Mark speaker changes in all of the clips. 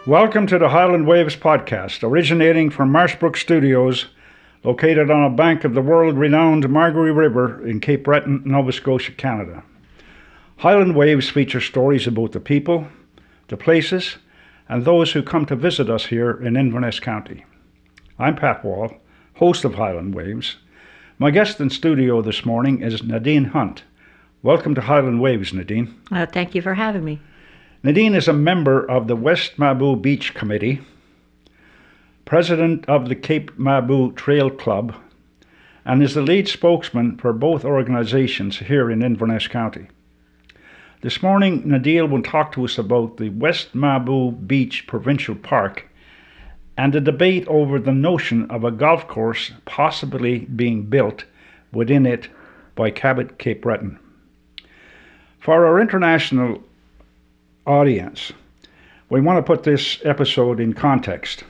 Speaker 1: Welcome to the Highland Waves podcast, originating from Marshbrook Studios, located on a bank of the world-renowned Margaree River in Cape Breton, Nova Scotia, Canada. Highland Waves feature stories about the people, the places, and those who come to visit us here in Inverness County. I'm Pat Wall, host of Highland Waves. My guest in studio this morning is Nadine Hunt. Welcome to Highland Waves, Nadine.
Speaker 2: Thank you for having me.
Speaker 1: Nadine is a member of the West Mabou Beach Committee, president of the Cape Mabou Trail Club, and is the lead spokesman for both organizations here in Inverness County. This morning, Nadine will talk to us about the West Mabou Beach Provincial Park and the debate over the notion of a golf course possibly being built within it by Cabot Cape Breton. For our international audience, we want to put this episode in context.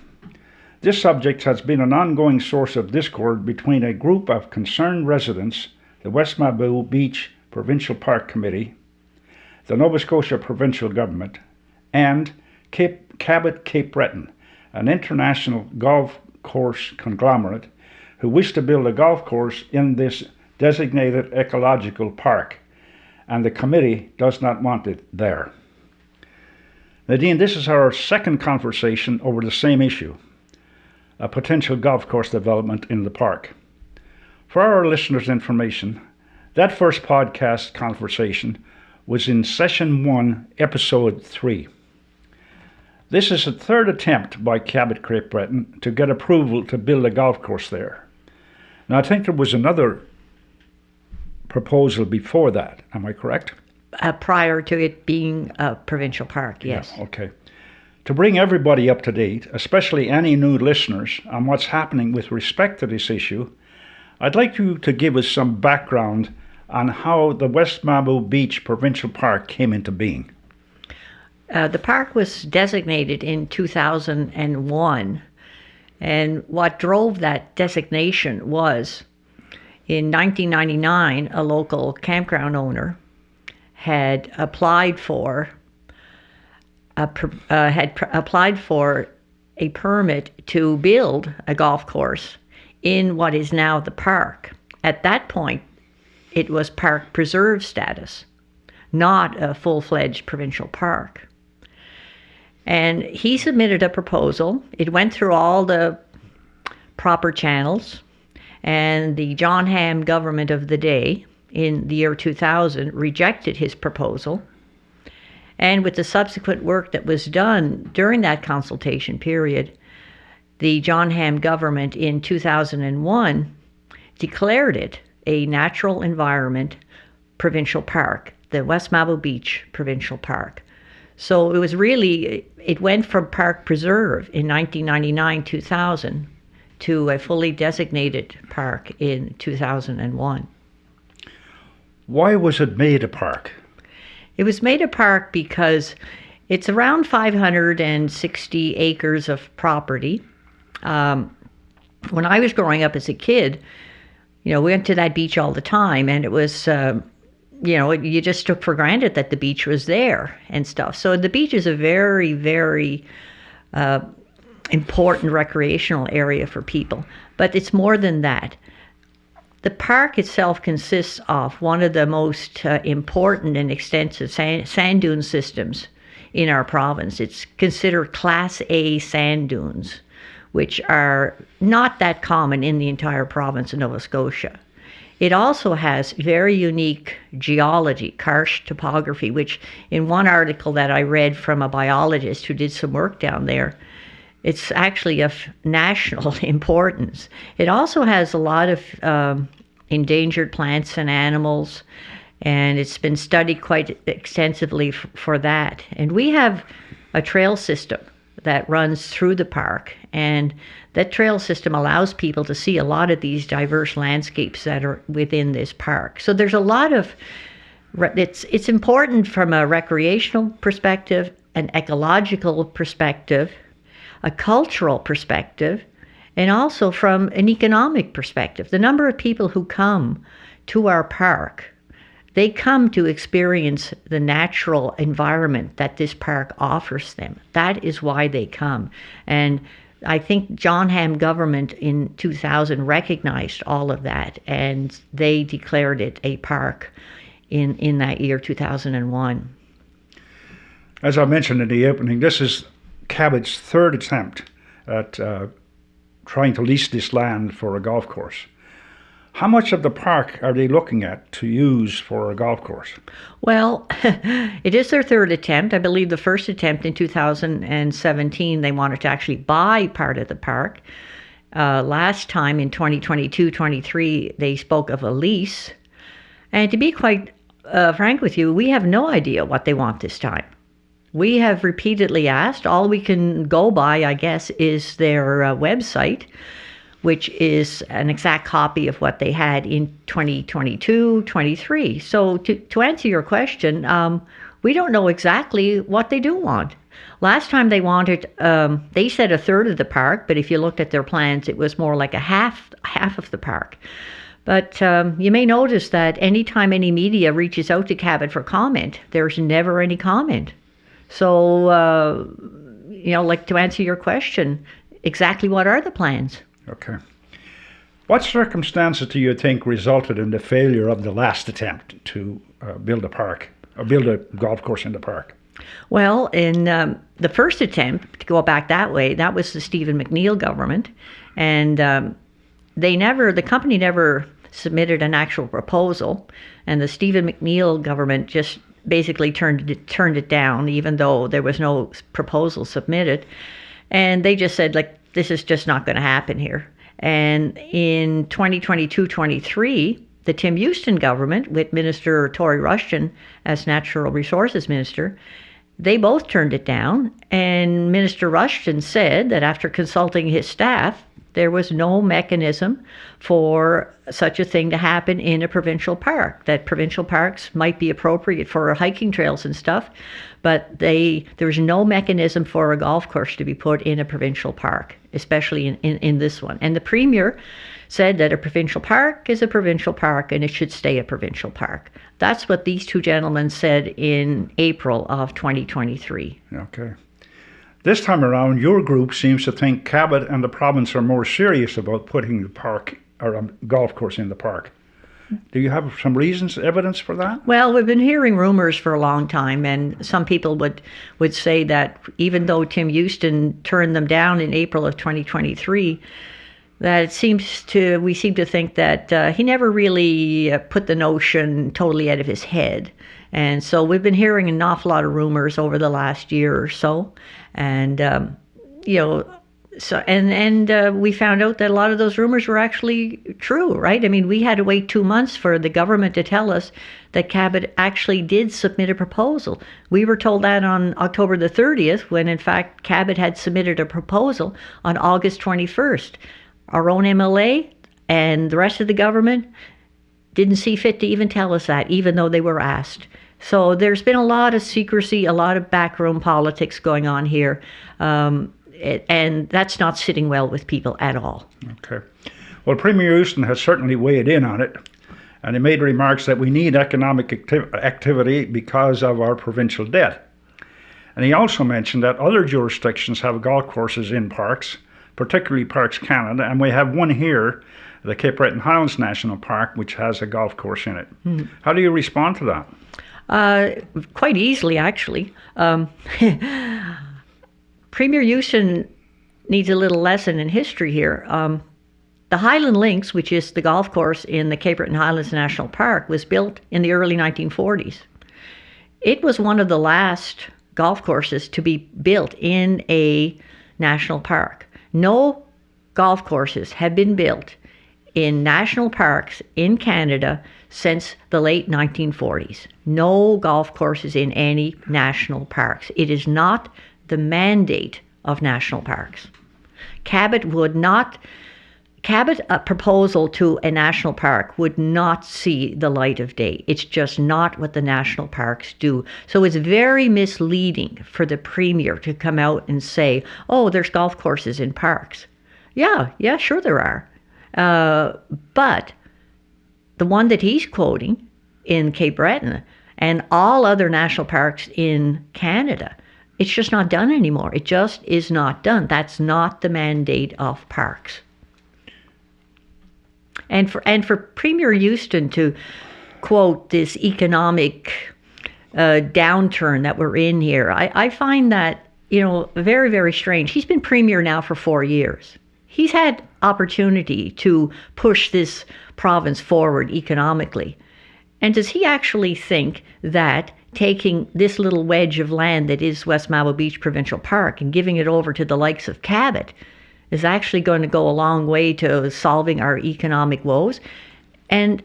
Speaker 1: This subject has been an ongoing source of discord between a group of concerned residents, the West Mabou Beach Provincial Park Committee, the Nova Scotia Provincial Government, and Cabot Cape Breton, an international golf course conglomerate who wish to build a golf course in this designated ecological park, and the committee does not want it there. Nadine, this is our second conversation over the same issue, a potential golf course development in the park. For our listeners' information, that first podcast conversation was in Session 1, Episode 3. This is the third attempt by Cabot Cape Breton to get approval to build a golf course there. Now, I think there was another proposal before that. Am I correct?
Speaker 2: Prior to it being a provincial park, yes.
Speaker 1: Yeah, okay. To bring everybody up to date, especially any new listeners, on what's happening with respect to this issue, I'd like you to give us some background on how the West Mabou Beach Provincial Park came into being.
Speaker 2: The park was designated in 2001, and what drove that designation was, in 1999, a local campground owner had applied for a permit to build a golf course in what is now the park. At that point, it was park preserve status, not a full-fledged provincial park. And he submitted a proposal. It went through all the proper channels, and the John Ham government of the day in the year 2000 rejected his proposal. And with the subsequent work that was done during that consultation period, the John Ham government in 2001 declared it a natural environment provincial park, the West Mabou Beach Provincial Park. So it was really, it went from park preserve in 1999-2000 to a fully designated park in 2001.
Speaker 1: Why was it made a park?
Speaker 2: It was made a park because it's around 560 acres of property. When I was growing up as a kid, we went to that beach all the time, and it was, you just took for granted that the beach was there and stuff. So the beach is a very, very important recreational area for people. But it's more than that. The park itself consists of one of the most important and extensive sand dune systems in our province. It's considered Class A sand dunes, which are not that common in the entire province of Nova Scotia. It also has very unique geology, karst topography, which in one article that I read from a biologist who did some work down there, it's actually of national importance. It also has a lot of endangered plants and animals, and it's been studied quite extensively for that. And we have a trail system that runs through the park, and that trail system allows people to see a lot of these diverse landscapes that are within this park. So there's a lot of, it's important from a recreational perspective, an ecological perspective, a cultural perspective, and also from an economic perspective. The number of people who come to our park They come to experience the natural environment that this park offers them. That is why they come. And I think John Ham government in 2000 recognized all of that, and they declared it a park in that year, 2001.
Speaker 1: As I mentioned in the opening, this is Cabot's third attempt at trying to lease this land for a golf course. How much of the park are they looking at to use for a golf course?
Speaker 2: Well, it is their third attempt. I believe the first attempt in 2017, they wanted to actually buy part of the park. Last time in 2022-23, they spoke of a lease. And to be quite frank with you, we have no idea what they want this time. We have repeatedly asked. All we can go by, I guess, is their website, which is an exact copy of what they had in 2022-23. So to answer your question, we don't know exactly what they do want. Last time they wanted, they said a third of the park, but if you looked at their plans, it was more like a half of the park. But you may notice that anytime any media reaches out to Cabot for comment, there's never any comment. So, like to answer your question, exactly what are the plans?
Speaker 1: Okay. What circumstances do you think resulted in the failure of the last attempt to build a park, or build a golf course in the park?
Speaker 2: Well, in the first attempt, to go back that way, that was the Stephen McNeil government. And the company never submitted an actual proposal. And the Stephen McNeil government just basically turned it down, even though there was no proposal submitted. And they just said, this is just not going to happen here. And in 2022-23, the Tim Houston government, with Minister Tory Rushton as Natural Resources Minister, they both turned it down. And Minister Rushton said that after consulting his staff, there was no mechanism for such a thing to happen in a provincial park, that provincial parks might be appropriate for hiking trails and stuff, but there's no mechanism for a golf course to be put in a provincial park, especially in this one. And the Premier said that a provincial park is a provincial park and it should stay a provincial park. That's what these two gentlemen said in April of 2023.
Speaker 1: Okay. This time around, your group seems to think Cabot and the province are more serious about putting the park or a golf course in the park. Do you have some evidence for that?
Speaker 2: Well, we've been hearing rumors for a long time, and some people would say that even though Tim Houston turned them down in April of 2023, that we seem to think that he never really put the notion totally out of his head. And so we've been hearing an awful lot of rumors over the last year or so. And, we found out that a lot of those rumors were actually true, right? I mean, we had to wait 2 months for the government to tell us that Cabot actually did submit a proposal. We were told that on October the 30th, when in fact Cabot had submitted a proposal on August 21st. Our own MLA and the rest of the government didn't see fit to even tell us that, even though they were asked. So there's been a lot of secrecy, a lot of backroom politics going on here, and that's not sitting well with people at all.
Speaker 1: Okay. Well, Premier Houston has certainly weighed in on it, and he made remarks that we need economic activity because of our provincial debt. And he also mentioned that other jurisdictions have golf courses in parks, particularly Parks Canada, and we have one here, the Cape Breton Highlands National Park, which has a golf course in it. How do you respond to that?
Speaker 2: Quite easily, actually. Premier Houston needs a little lesson in history here. The Highland Links, which is the golf course in the Cape Breton Highlands National Park, was built in the early 1940s. It was one of the last golf courses to be built in a national park. No golf courses have been built in national parks in Canada since the late 1940s. No golf courses in any national parks. It is not the mandate of national parks. A proposal to a national park would not see the light of day. It's just not what the national parks do. So it's very misleading for the Premier to come out and say, oh, there's golf courses in parks. Yeah, sure there are. But the one that he's quoting in Cape Breton and all other national parks in Canada. It's just not done anymore. It just is not done. That's not the mandate of parks. And for Premier Houston to quote this economic downturn that we're in here, I find that, very, very strange. He's been Premier now for 4 years. He's had opportunity to push this province forward economically. And does he actually think that taking this little wedge of land that is West Mabou Beach Provincial Park and giving it over to the likes of Cabot is actually going to go a long way to solving our economic woes? And,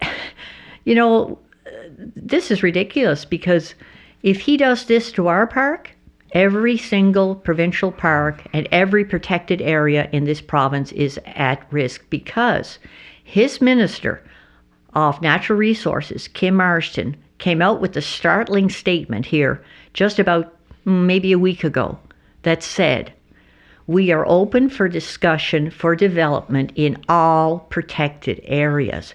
Speaker 2: this is ridiculous, because if he does this to our park, every single provincial park and every protected area in this province is at risk, because his Minister of Natural Resources, Kim Marston, came out with a startling statement here just about maybe a week ago that said, "We are open for discussion for development in all protected areas."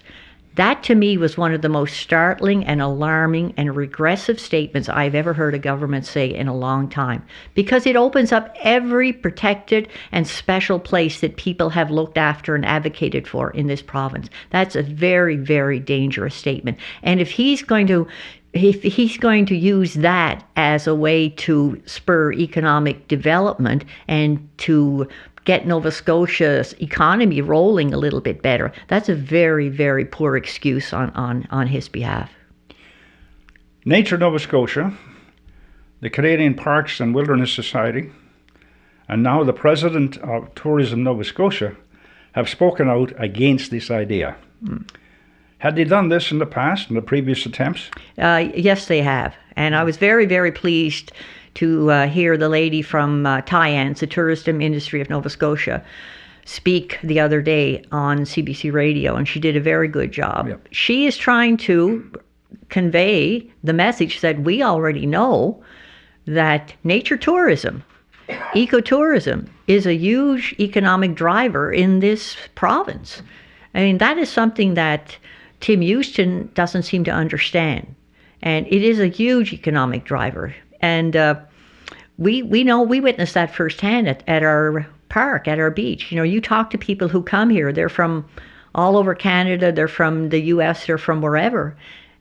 Speaker 2: That to me was one of the most startling and alarming and regressive statements I've ever heard a government say in a long time, because it opens up every protected and special place that people have looked after and advocated for in this province. That's a very, very dangerous statement. And if he's going to use that as a way to spur economic development and to get Nova Scotia's economy rolling a little bit better, that's a very, very poor excuse on his behalf.
Speaker 1: Nature Nova Scotia, the Canadian Parks and Wilderness Society, and now the President of Tourism Nova Scotia have spoken out against this idea. Had they done this in the past, in the previous attempts?
Speaker 2: Yes, they have. And I was very, very pleased to hear the lady from TIANS, the Tourism Industry of Nova Scotia, speak the other day on CBC Radio, and she did a very good job.
Speaker 1: Yep.
Speaker 2: She is trying to convey the message that we already know, that nature tourism, ecotourism, is a huge economic driver in this province. I mean, that is something that Tim Houston doesn't seem to understand. And it is a huge economic driver. And we know, we witnessed that firsthand at our park, at our beach. You talk to people who come here, they're from all over Canada, they're from the US, they're from wherever.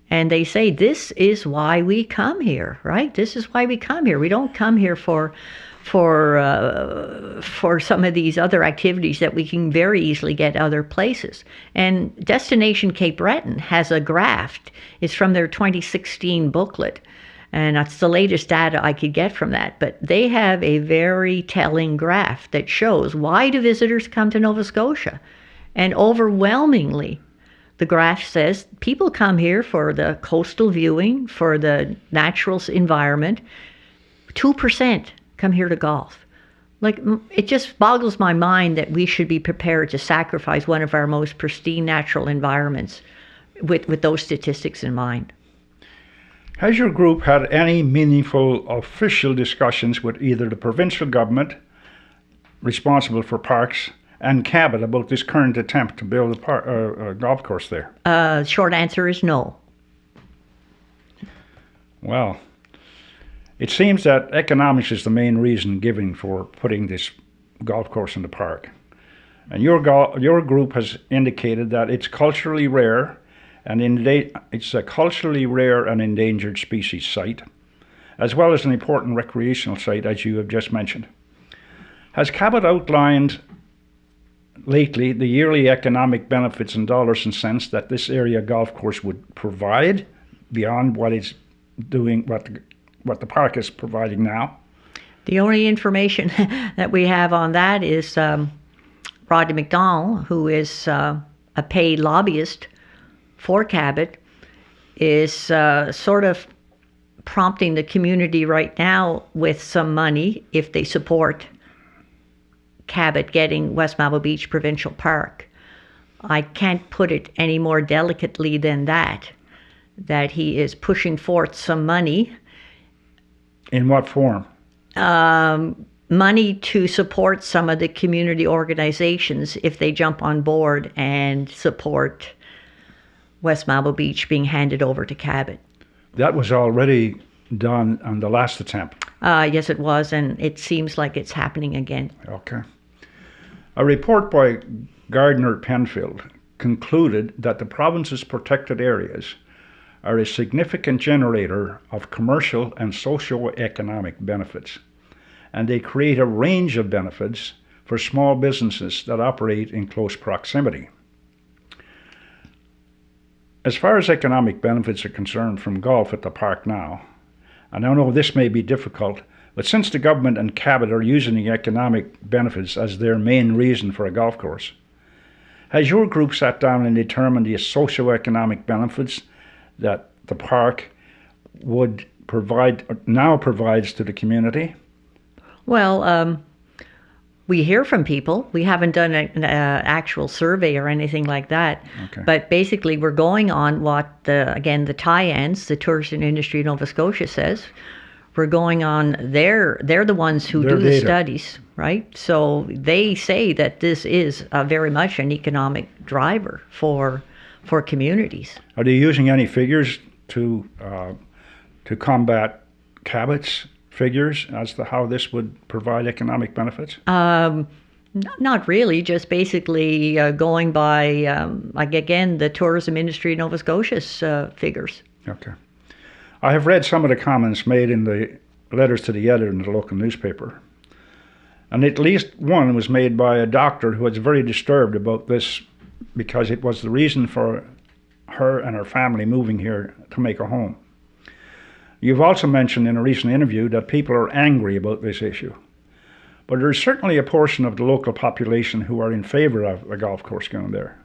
Speaker 2: And they say, this is why we come here, right? This is why we come here. We don't come here for some of these other activities that we can very easily get other places. And Destination Cape Breton has a graph. It's from their 2016 booklet. And that's the latest data I could get from that. But they have a very telling graph that shows, why do visitors come to Nova Scotia? And overwhelmingly, the graph says people come here for the coastal viewing, for the natural environment. 2% come here to golf. Like, it just boggles my mind that we should be prepared to sacrifice one of our most pristine natural environments with those statistics in mind.
Speaker 1: Has your group had any meaningful official discussions with either the provincial government, responsible for parks, and Cabot about this current attempt to build a golf course there?
Speaker 2: Short answer is no.
Speaker 1: Well, it seems that economics is the main reason given for putting this golf course in the park. And your group has indicated that it's culturally rare, and it's a culturally rare and endangered species site, as well as an important recreational site, as you have just mentioned. Has Cabot outlined lately the yearly economic benefits in dollars and cents that this area golf course would provide beyond what it's doing, what the park is providing now?
Speaker 2: The only information that we have on that is Rodney McDonald, who is a paid lobbyist for Cabot, is sort of prompting the community right now with some money if they support Cabot getting West Mabou Beach Provincial Park. I can't put it any more delicately than that he is pushing forth some money.
Speaker 1: In what form?
Speaker 2: Money to support some of the community organizations if they jump on board and support West Mabou Beach being handed over to Cabot.
Speaker 1: That was already done on the last attempt.
Speaker 2: Yes, it was, and it seems like it's happening again.
Speaker 1: Okay. A report by Gardner Penfield concluded that the province's protected areas are a significant generator of commercial and socio-economic benefits, and they create a range of benefits for small businesses that operate in close proximity. As far as economic benefits are concerned from golf at the park now, and I know this may be difficult, but since the government and Cabot are using the economic benefits as their main reason for a golf course, has your group sat down and determined the socio-economic benefits that the park would provides to the community?
Speaker 2: Well, we hear from people. We haven't done an actual survey or anything like that.
Speaker 1: Okay.
Speaker 2: But basically, we're going on what the TIANS, the Tourism Industry of Nova Scotia, says. We're going on they're the ones who
Speaker 1: Their
Speaker 2: do the
Speaker 1: data.
Speaker 2: studies, right? So they say that this is very much an economic driver for communities.
Speaker 1: Are they using any figures to combat Cabot's figures as to how this would provide economic benefits?
Speaker 2: Not really, just basically going by, the Tourism Industry of Nova Scotia's figures.
Speaker 1: Okay. I have read some of the comments made in the letters to the editor in the local newspaper, and at least one was made by a doctor who was very disturbed about this because it was the reason for her and her family moving here to make a home. You've also mentioned in a recent interview that people are angry about this issue. But there's certainly a portion of the local population who are in favor of a golf course going there.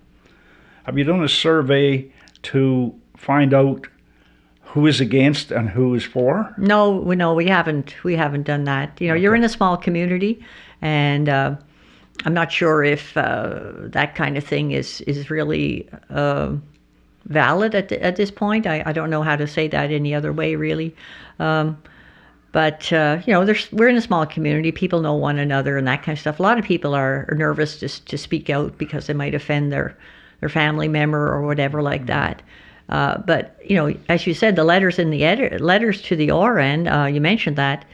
Speaker 1: Have you done a survey to find out who is against and who is for?
Speaker 2: No, we haven't done that. You know, You're in a small community, and I'm not sure if that kind of thing is really valid at this point. I don't know how to say that any other way, really. But we're in a small community. People know one another and that kind of stuff. A lot of people are nervous to speak out because they might offend their family member or whatever like that. But as you said, the letters in the letters to the RN, you mentioned that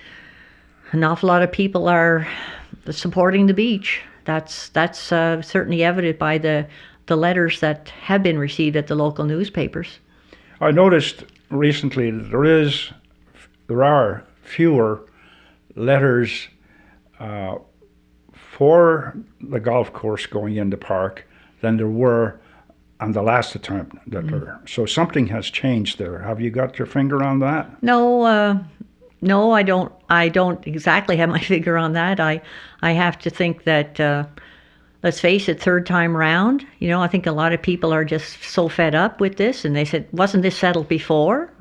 Speaker 2: an awful lot of people are supporting the beach. That's certainly evident by the letters that have been received at the local newspapers.
Speaker 1: I noticed recently that there are fewer letters for the golf course going in the park than there were on the last attempt. So something has changed there. Have you got your finger on that?
Speaker 2: No, I don't. I don't exactly have my finger on that. I have to think that. Let's face it, third time round, I think a lot of people are just so fed up with this, and they said, wasn't this settled before?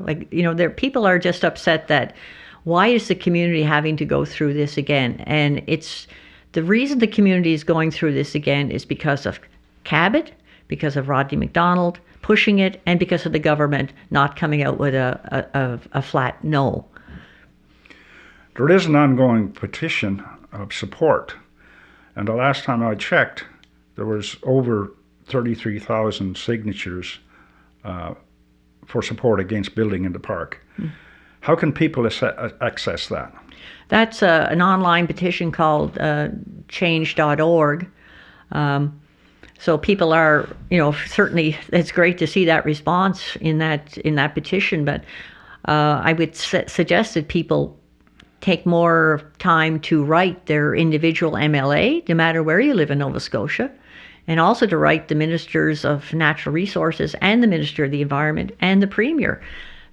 Speaker 2: People are just upset that why is the community having to go through this again? And it's the reason the community is going through this again is because of Cabot, because of Rodney McDonald pushing it, and because of the government not coming out with a flat no.
Speaker 1: There is an ongoing petition of support. And the last time I checked, there was over 33,000 signatures for support against building in the park. How can people access that?
Speaker 2: That's an online petition called change.org. So people are, certainly it's great to see that response in that petition, but I would suggest that people take more time to write their individual MLA, no matter where you live in Nova Scotia, and also to write the Ministers of Natural Resources and the Minister of the Environment and the Premier.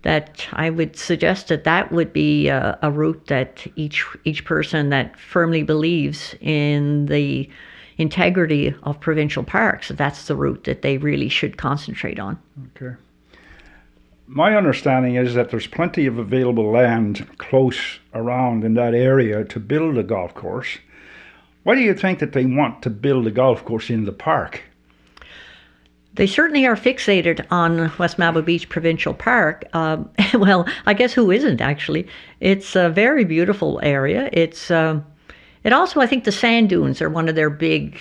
Speaker 2: That I would suggest that would be a route that each person that firmly believes in the integrity of provincial parks, that's the route that they really should concentrate on.
Speaker 1: Okay. My understanding is that there's plenty of available land close around in that area to build a golf course. Why do you think that they want to build a golf course in the park?
Speaker 2: They certainly are fixated on West Mabou Beach Provincial Park. Well, I guess who isn't, actually? It's a very beautiful area. It also, I think the sand dunes are one of their big,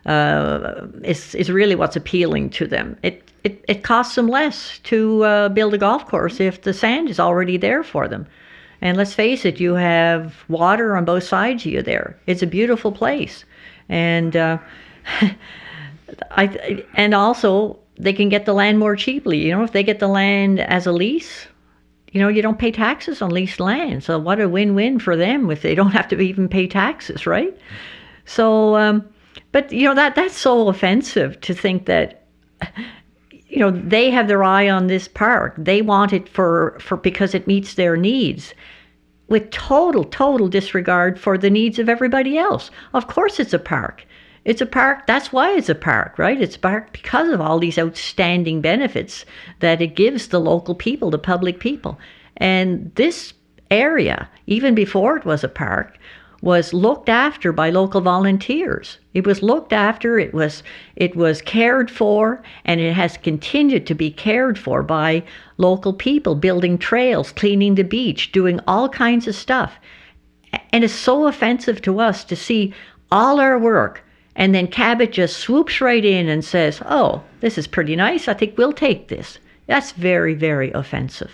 Speaker 2: is really what's appealing to them. it costs them less to build a golf course if the sand is already there for them. And let's face it, you have water on both sides of you there. It's a beautiful place. And and also they can get the land more cheaply. You know, if they get the land as a lease, you know, you don't pay taxes on leased land. So what a win-win for them if they don't have to even pay taxes, right? So, but you know, that's so offensive to think that, you know, they have their eye on this park. They want it for because it meets their needs, with total disregard for the needs of everybody else. Of course it's a park. It's a park. That's why it's a park, right? It's a park because of all these outstanding benefits that it gives the local people, the public people. And this area, even before it was a park, was looked after by local volunteers. It was looked after, it was cared for, and it has continued to be cared for by local people, building trails, cleaning the beach, doing all kinds of stuff. And it's so offensive to us to see all our work, and then Cabot just swoops right in and says, oh, this is pretty nice, I think we'll take this. That's very, very offensive.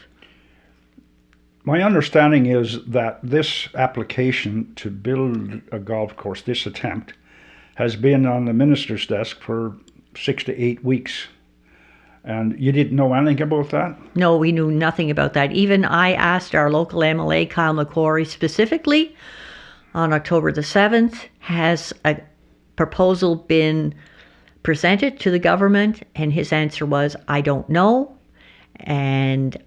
Speaker 1: My understanding is that this application to build a golf course, this attempt, has been on the minister's desk for 6 to 8 weeks. And you didn't know anything about that?
Speaker 2: No, we knew nothing about that. Even I asked our local MLA, Kyle McQuarrie, specifically on October the 7th, has a proposal been presented to the government? And his answer was, I don't know. And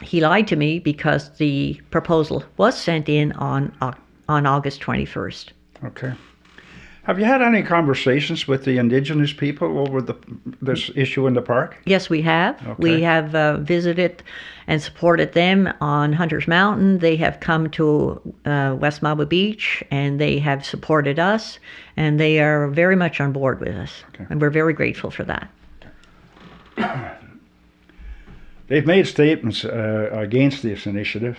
Speaker 2: he lied to me because the proposal was sent in on August 21st.
Speaker 1: Okay. Have you had any conversations with the Indigenous people over this issue in the park?
Speaker 2: Yes, we have. Okay. We have visited and supported them on Hunter's Mountain. They have come to West Mabou Beach, and they have supported us, and they are very much on board with us. Okay. And we're very grateful for that.
Speaker 1: Okay. They've made statements against this initiative.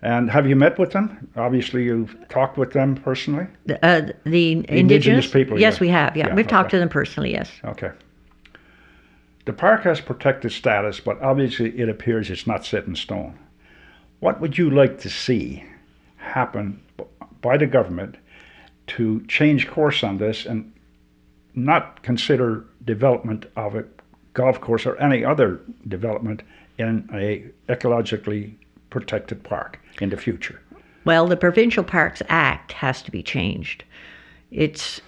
Speaker 1: And have you met with them? Obviously, you've talked with them personally?
Speaker 2: The indigenous people? Yes,
Speaker 1: yeah.
Speaker 2: We have. Yeah, we've talked to them personally, yes.
Speaker 1: Okay. The park has protected status, but obviously it appears it's not set in stone. What would you like to see happen by the government to change course on this and not consider development of a golf course or any other development in a ecologically protected park in the future?
Speaker 2: Well, the Provincial Parks Act has to be changed. It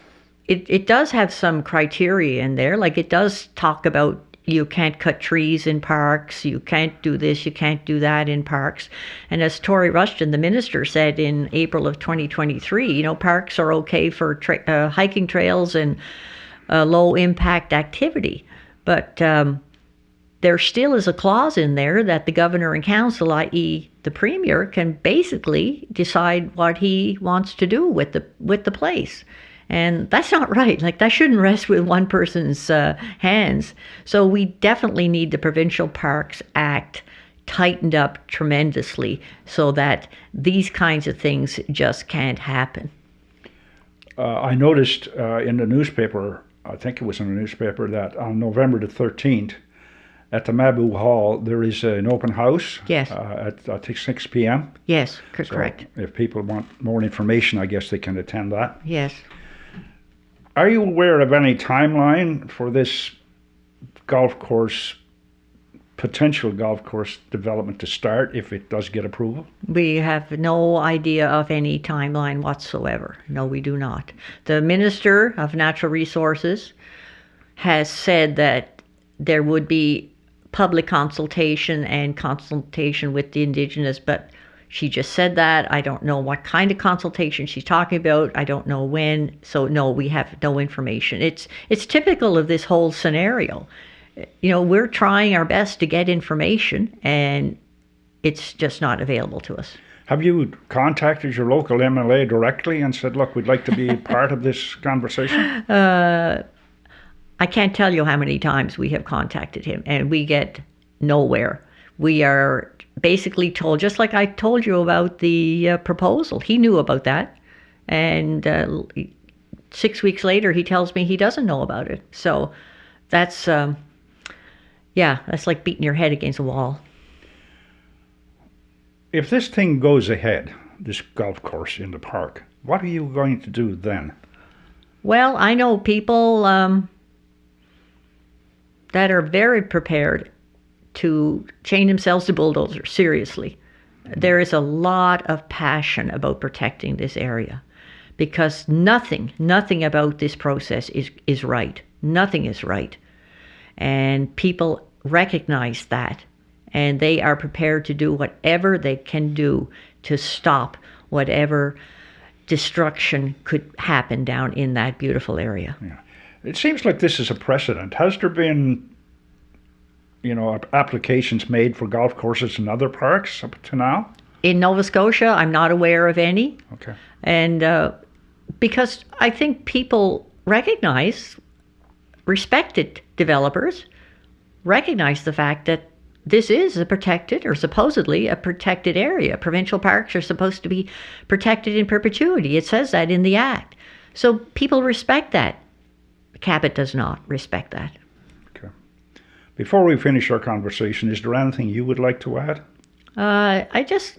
Speaker 2: does have some criteria in there, like it does talk about you can't cut trees in parks, you can't do this, you can't do that in parks. And as Tory Rushton, the minister, said in April of 2023, you know, parks are okay for hiking trails and low impact activity. But there still is a clause in there that the governor and council, i.e. the premier, can basically decide what he wants to do with the place. And that's not right. Like, that shouldn't rest with one person's hands. So we definitely need the Provincial Parks Act tightened up tremendously so that these kinds of things just can't happen.
Speaker 1: I noticed in the newspaper, I think it was in the newspaper, that on November the 13th, at the Mabou Hall, there is an open house.
Speaker 2: Yes.
Speaker 1: At I think 6 p.m.
Speaker 2: Yes, correct.
Speaker 1: So if people want more information, I guess they can attend that.
Speaker 2: Yes.
Speaker 1: Are you aware of any timeline for this potential golf course development to start if it does get approval?
Speaker 2: We have no idea of any timeline whatsoever. No, we do not. The Minister of Natural Resources has said that there would be public consultation and consultation with the Indigenous, but she just said that. I don't know what kind of consultation she's talking about. I don't know when. So no, we have no information. It's typical of this whole scenario. You know, we're trying our best to get information, and it's just not available to us.
Speaker 1: Have you contacted your local MLA directly and said, look, we'd like to be part of this conversation?
Speaker 2: I can't tell you how many times we have contacted him, and we get nowhere. We are basically told, just like I told you about the proposal. He knew about that, and 6 weeks later he tells me he doesn't know about it. So that's Yeah, that's like beating your head against a wall.
Speaker 1: If this thing goes ahead, this golf course in the park, what are you going to do then?
Speaker 2: Well, I know people that are very prepared to chain themselves to bulldozers, seriously. There is a lot of passion about protecting this area because nothing about this process is right. Nothing is right. And people recognize that, and they are prepared to do whatever they can do to stop whatever destruction could happen down in that beautiful area.
Speaker 1: Yeah. It seems like this is a precedent. Has there been, applications made for golf courses in other parks up to now?
Speaker 2: In Nova Scotia, I'm not aware of any.
Speaker 1: Okay.
Speaker 2: And because I think people respected developers recognize the fact that this is a protected, or supposedly a protected area. Provincial parks are supposed to be protected in perpetuity. It says that in the Act. So people respect that. Cabot does not respect that.
Speaker 1: Okay. Before we finish our conversation, is there anything you would like to add?
Speaker 2: I just,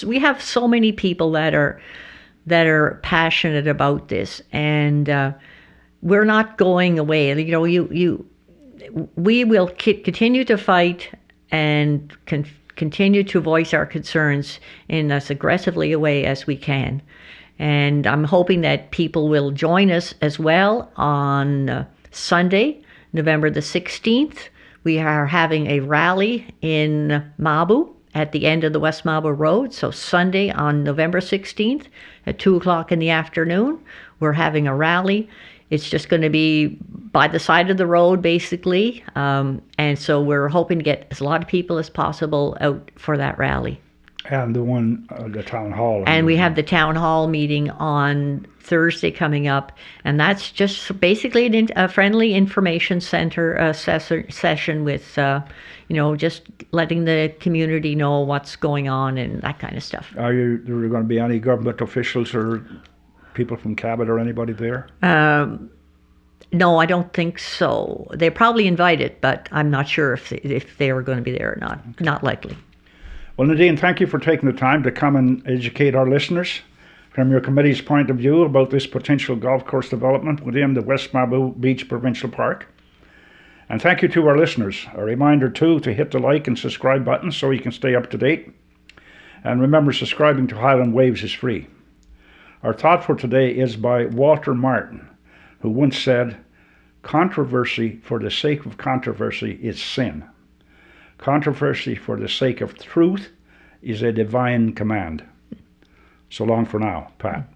Speaker 2: we have so many people that are passionate about this, and we're not going away. We will continue to fight and continue to voice our concerns in as aggressively a way as we can. And I'm hoping that people will join us as well on Sunday, November the 16th. We are having a rally in Mabou at the end of the West Mabou Road. So Sunday on November 16th at 2 o'clock in the afternoon, we're having a rally. It's just going to be by the side of the road, basically. And so we're hoping to get as lot of people as possible out for that rally.
Speaker 1: And the town hall.
Speaker 2: And we have the town hall meeting on Thursday coming up. And that's just basically a friendly information center session with, just letting the community know what's going on and that kind of stuff.
Speaker 1: Are there going to be any government officials or people from Cabot or anybody there?
Speaker 2: No, I don't think so. They're probably invited, but I'm not sure if they were going to be there or not. Okay. Not likely.
Speaker 1: Well, Nadine, thank you for taking the time to come and educate our listeners from your committee's point of view about this potential golf course development within the West Mabou Beach Provincial Park. And thank you to our listeners. A reminder, too, to hit the like and subscribe button so you can stay up to date. And remember, subscribing to Highland Waves is free. Our thought for today is by Walter Martin, who once said, "Controversy for the sake of controversy is sin. Controversy for the sake of truth is a divine command." So long for now, Pat.